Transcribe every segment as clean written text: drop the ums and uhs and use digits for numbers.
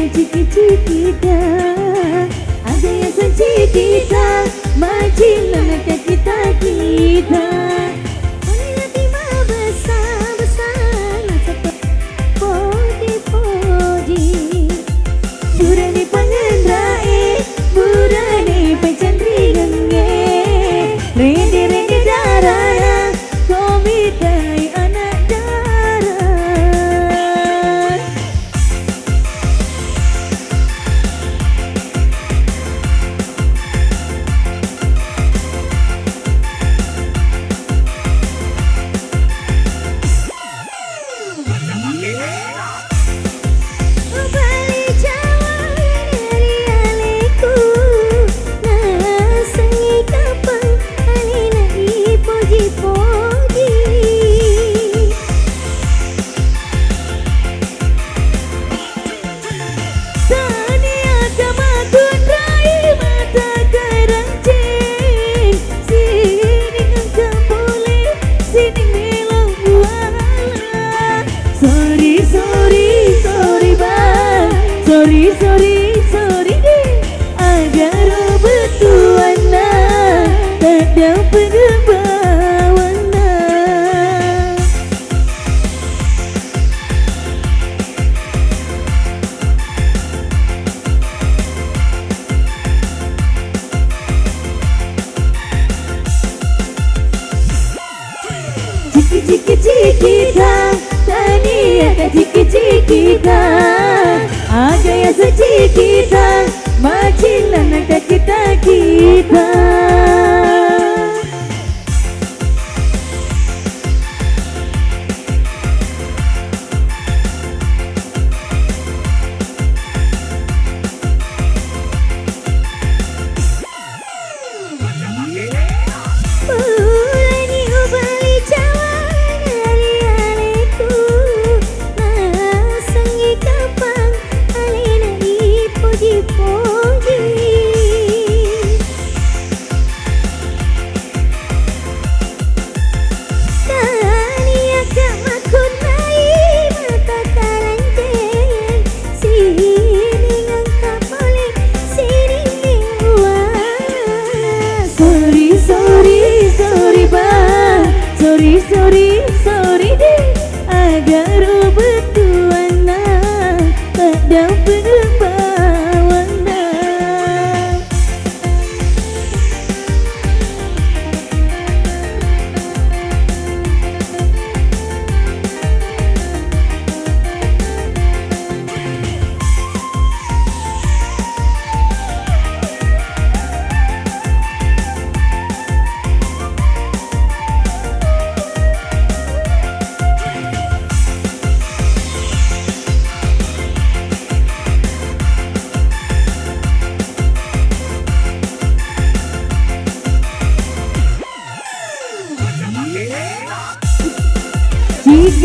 Cikita, ada yang Cikita, majilah nak kita. Bolehlah tiba besar-besar, macam podi-podi. Burani pengendrai, burani pencantri genge. Rende-rende darah, komitai anak darah. Balik Jawa dari aleku, nasengi kapang alina ipoji-poji. Tania kamakun rai mata karancing. Sini engkau boleh, sini melau buala. Sorry bang, sorry deh. Agar betuan nak, tak ada pengembawan nak. Cikita, tani ada Cikita, ada yang Cikita, majilah nak kita. Mulai ubali Jawa dari aleku, nasengi kapang alina ipoji-poji. Tania kamakun rai mata karancing. Sini engkau boleh, sini meluas. Sorry bang, sorry deh. Agar betuan nak, tak ada pengembawan nak.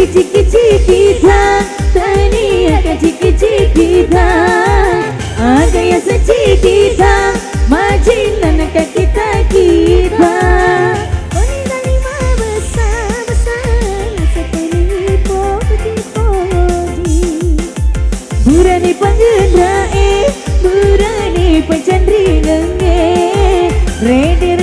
Cikita, tani ada Cikita, ada yang Cikita, majilah nak kita. Bolehlah lima besar-besar, seperti podi-podi. Burani pengendrai, burani pencantri genge. Ready